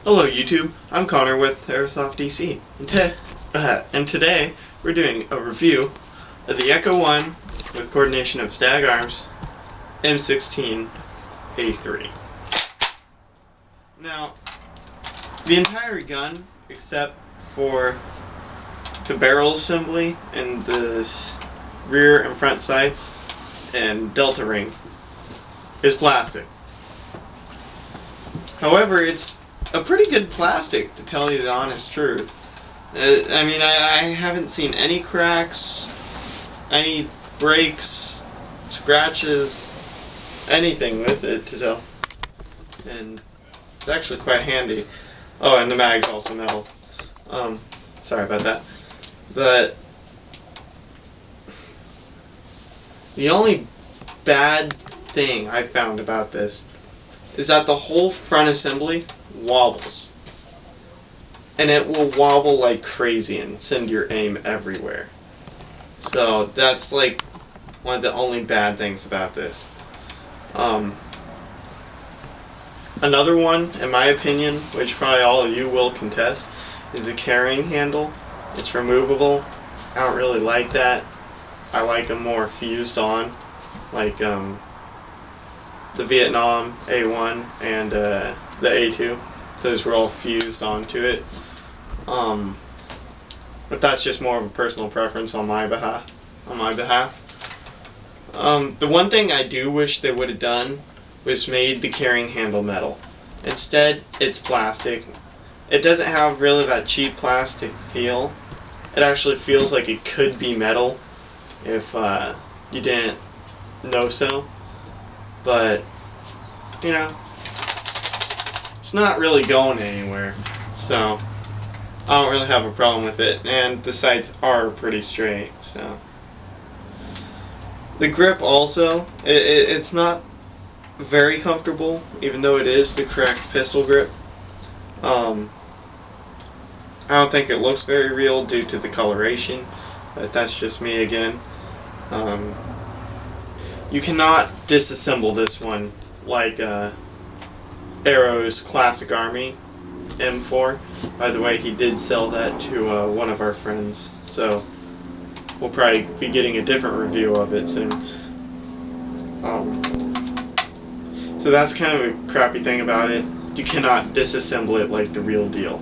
Hello YouTube, I'm Connor with Airsoft DC, and today we're doing a review of the Echo1 with coordination of Stag Arms M16 A3. Now, the entire gun, except for the barrel assembly and the rear and front sights and delta ring, is plastic. However, it's a pretty good plastic, to tell you the honest truth. I mean, I haven't seen any cracks, any breaks, scratches, anything with it to tell. And it's actually quite handy. Oh, and the mag's also metal. Sorry about that. But the only bad thing I found about this is that the whole front assembly wobbles. And it will wobble like crazy and send your aim everywhere. So that's like one of the only bad things about this. Another one, in my opinion, which probably all of you will contest, is the carrying handle. It's removable. I don't really like that. I like them more fused on, like the Vietnam A1 and the A2. Those were all fused onto it. But that's just more of a personal preference on my behalf. The one thing I do wish they would have done was made the carrying handle metal. Instead, it's plastic. It doesn't have really that cheap plastic feel. It actually feels like it could be metal if you didn't know so. But, you know, it's not really going anywhere, so I don't really have a problem with it, and the sights are pretty straight, so. The grip also, it's not very comfortable, even though it is the correct pistol grip. I don't think it looks very real due to the coloration, but that's just me again. You cannot disassemble this one like Arrow's Classic Army M4. By the way, he did sell that to one of our friends, so we'll probably be getting a different review of it soon. So that's kind of a crappy thing about it. You cannot disassemble it like the real deal.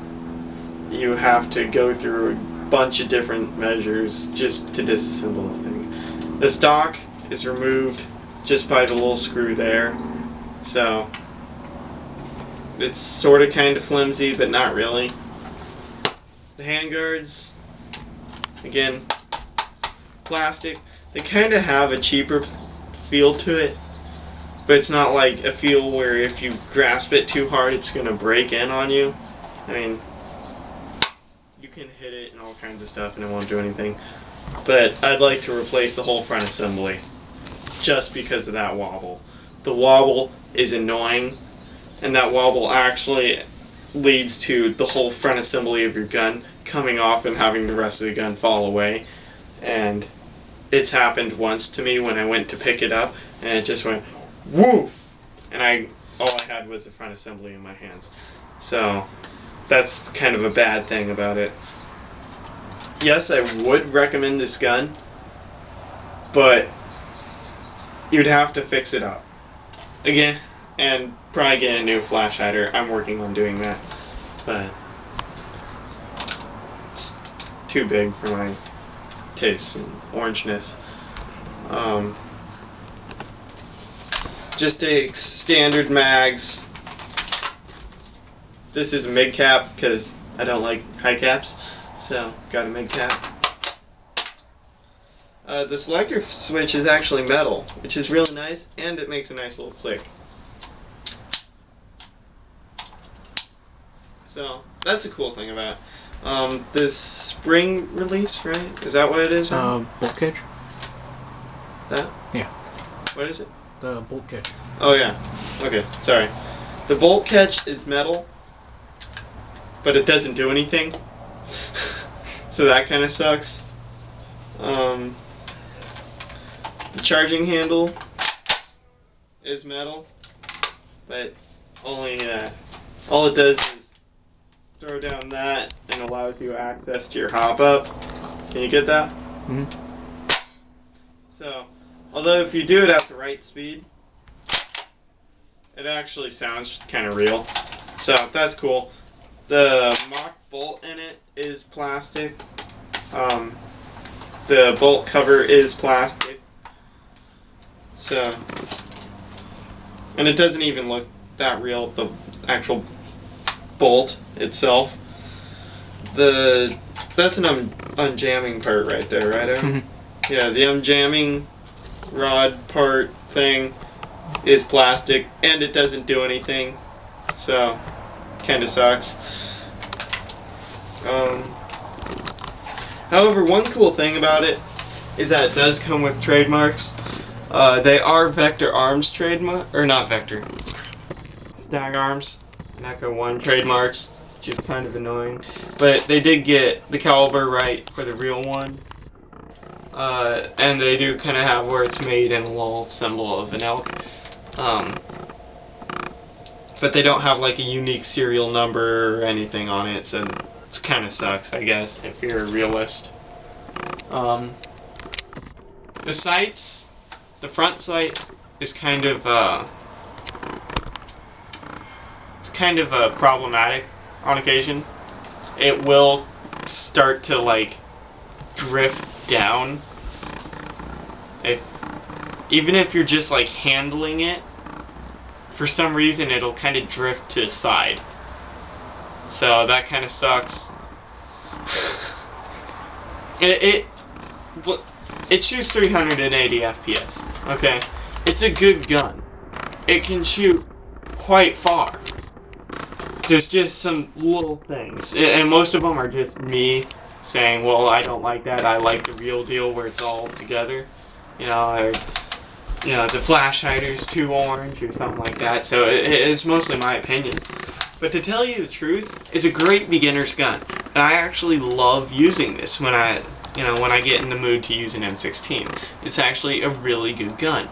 You have to go through a bunch of different measures just to disassemble the thing. The stock is removed just by the little screw there, so it's sort of kind of flimsy, but not really. The handguards, again, plastic. They kind of have a cheaper feel to it, but it's not like a feel where if you grasp it too hard it's going to break in on you. I mean, you can hit it and all kinds of stuff and it won't do anything. But I'd like to replace the whole front assembly just because of that wobble. The wobble is annoying, and that wobble actually leads to the whole front assembly of your gun coming off and having the rest of the gun fall away. And it's happened once to me when I went to pick it up, and it just went woof, and all I had was the front assembly in my hands. So that's kind of a bad thing about it. Yes, I would recommend this gun, but you'd have to fix it up again and probably get a new flash hider. I'm working on doing that, but it's too big for my tastes and orangeness. Just take standard mags. This is a mid cap because I don't like high caps, so got a mid cap. The selector switch is actually metal, which is really nice, and it makes a nice little click. So that's a cool thing about it. This spring release, right? Is that what it is? Bolt catch. That? Yeah. What is it? The bolt catch. Oh yeah. Okay, sorry. The bolt catch is metal, but it doesn't do anything. So that kind of sucks. The charging handle is metal, but only all it does is throw down that and allows you access to your hop up. Can you get that? Mm-hmm. So, although if you do it at the right speed, it actually sounds kind of real. So, that's cool. The mock bolt in it is plastic. The bolt cover is plastic. So, and it doesn't even look that real, the actual bolt itself. That's an unjamming part right there, right, Aaron? Mm-hmm. Yeah, the unjamming rod part thing is plastic, and it doesn't do anything, so kind of sucks. However, one cool thing about it is that it does come with trademarks. They are Vector Arms trademark, or not Vector, Stag Arms and Echo1 trademarks, which is kind of annoying. But they did get the caliber right for the real one. And they do kind of have where it's made in a little symbol of an elk. But they don't have like a unique serial number or anything on it, so it kind of sucks, I guess, if you're a realist. The sights, the front sight is kind of problematic on occasion. It will start to like drift down even if you're just like handling it. For some reason, it'll kind of drift to the side. So that kind of sucks. It shoots 380 FPS. Okay, it's a good gun. It can shoot quite far. There's just some little things, and most of them are just me saying, "Well, I don't like that. I like the real deal where it's all together." Or the flash hider's too orange or something like that. So it's mostly my opinion. But to tell you the truth, it's a great beginner's gun, and I actually love using this when I get in the mood to use an M16. It's actually a really good gun.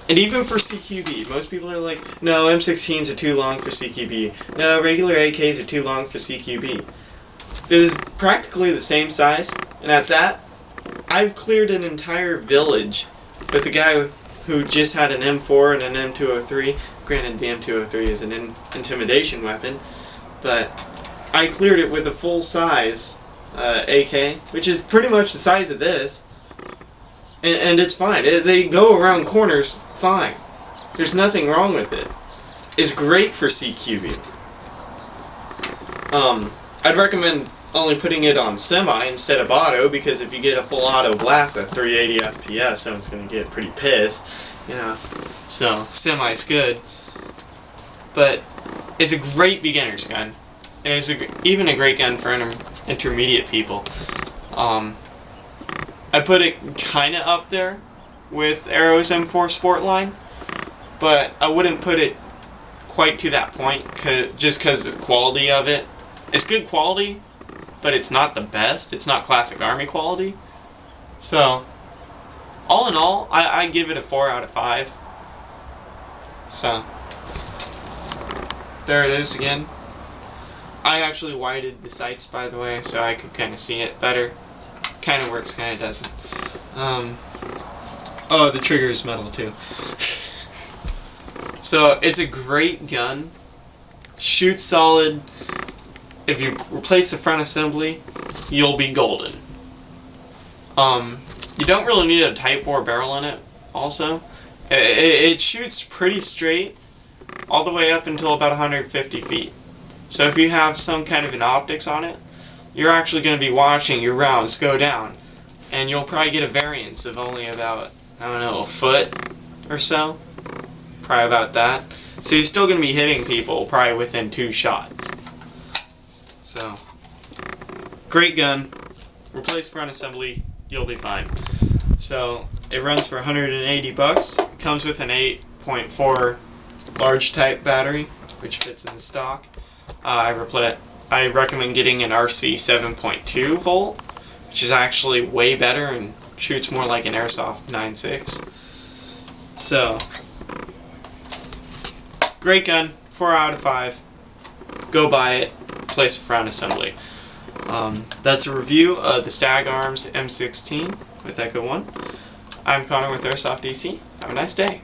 And even for CQB, most people are like, no, M16s are too long for CQB. No, regular AKs are too long for CQB. It's practically the same size, and at that, I've cleared an entire village with a guy who just had an M4 and an M203. Granted, the M203 is an intimidation weapon, but I cleared it with a full-size AK, which is pretty much the size of this, and it's fine. They go around corners fine. There's nothing wrong with it. It's great for CQB. I'd recommend only putting it on semi instead of auto, because if you get a full auto blast at 380 FPS, someone's going to get pretty pissed, So, semi's good. But it's a great beginner's gun. And it's even a great gun for intermediate people. I put it kind of up there with Arrow's M4 Sportline, but I wouldn't put it quite to that point, just because the quality of it. It's good quality, but it's not the best. It's not classic Army quality. So, all in all, I give it a 4 out of 5. So, there it is again. I actually widened the sights, by the way, so I could kind of see it better. Kind of works, kind of doesn't. Oh, the trigger is metal too. So, it's a great gun. Shoots solid. If you replace the front assembly, you'll be golden. You don't really need a tight bore barrel in it, also. It shoots pretty straight, all the way up until about 150 feet. So if you have some kind of an optics on it, you're actually going to be watching your rounds go down. And you'll probably get a variance of only about, a foot or so. Probably about that. So you're still going to be hitting people probably within 2 shots. So, great gun. Replace front assembly, you'll be fine. So, it runs for $180. It comes with an 8.4 large type battery, which fits in the stock. I recommend getting an RC 7.2 volt, which is actually way better and shoots more like an Airsoft 9.6. So, great gun, 4 out of 5. Go buy it. replace a frown assembly. That's a review of the Stag Arms M16 with Echo1. I'm Connor with Airsoft DC. Have a nice day.